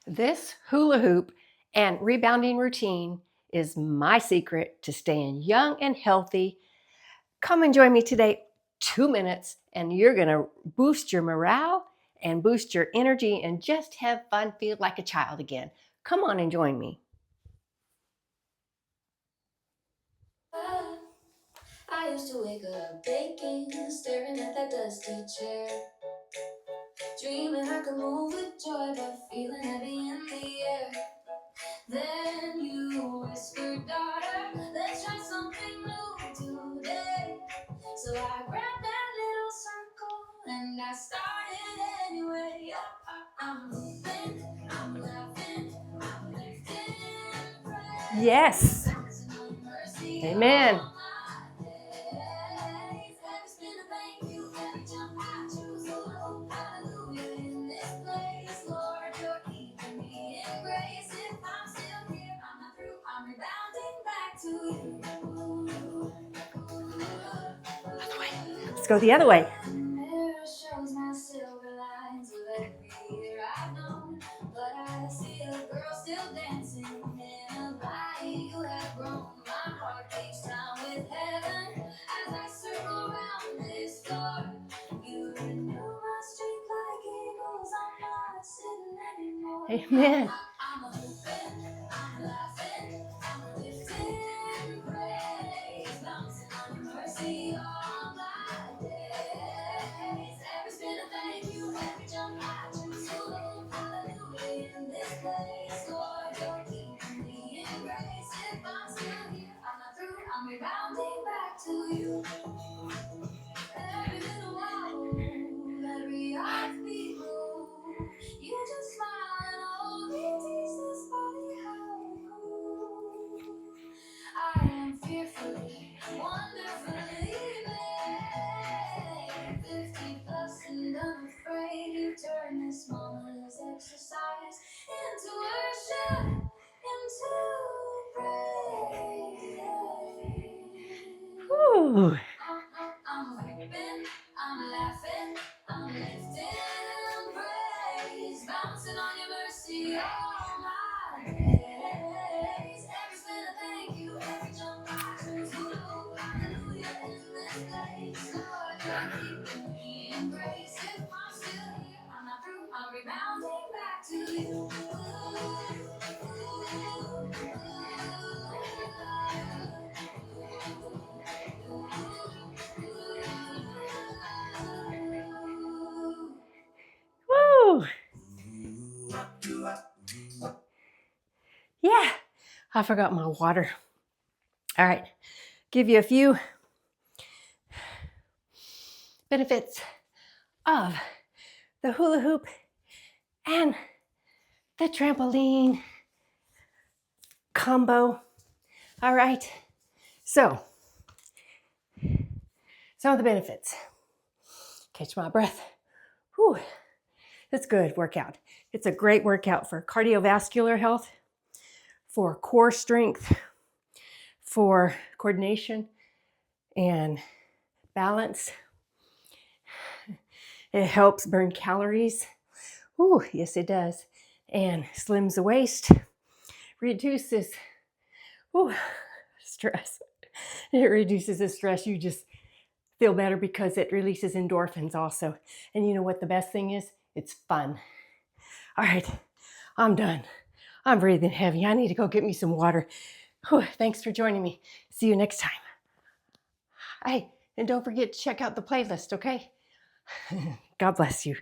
This hula hoop and rebounding routine is my secret to staying young and healthy. Come and join me today, 2 minutes, and you're going to boost your morale and boost your energy and just have fun, feel like a child again. Come on and join me. I used to wake up baking, staring at that dusty chair, dreaming I could move with joy, but feeling heavy in the air. Then you whispered, daughter, let's try something new today. So I grabbed that little circle and I started anyway. I'm moving, I'm laughing, I'm lifting praise. Yes. Amen. Let's go the other way. But I see a girl still dancing in a body you have grown. My heart keeps time with heaven as I circle around this floor. You renew my strength like eagles. I'm not sitting anymore. Amen. I'm open, I'm laughing, I'm lifting praise, bouncing on your mercy all my days. Every spin of thank you, every jump I choose you. Hallelujah in this place, Lord, you're keeping me in grace. If I'm still here, I'm not through, I'm rebounding back to you. Every little while, every heartbeat move, you just smile and all me teach this body how to move. I am fearfully, wonderfully made. 50 plus and unafraid. You turn this smallest exercise into worship, into praise. Woo. I'm hoping, I'm laughing, I'm lifting praise, bouncing on your mercy all my days. Every spin of thank you, every jump I choose you. Hallelujah in this place, Lord, you're keeping me in grace. If I'm still here, I'm not through, I'm rebounding back to you. Woo. Yeah, I forgot my water. All right, give you a few benefits of the hula hoop and the trampoline combo. All right, so some of the benefits. Catch my breath. Whew. It's a good workout. It's a great workout for cardiovascular health, for core strength, for coordination and balance. It helps burn calories. Ooh, yes, it does. And slims the waist, reduces stress. It reduces the stress. You just feel better because it releases endorphins also. And you know what the best thing is? It's fun. All right, I'm done. I'm breathing heavy. I need to go get me some water. Whew, thanks for joining me. See you next time. Hey, and don't forget to check out the playlist, okay? God bless you.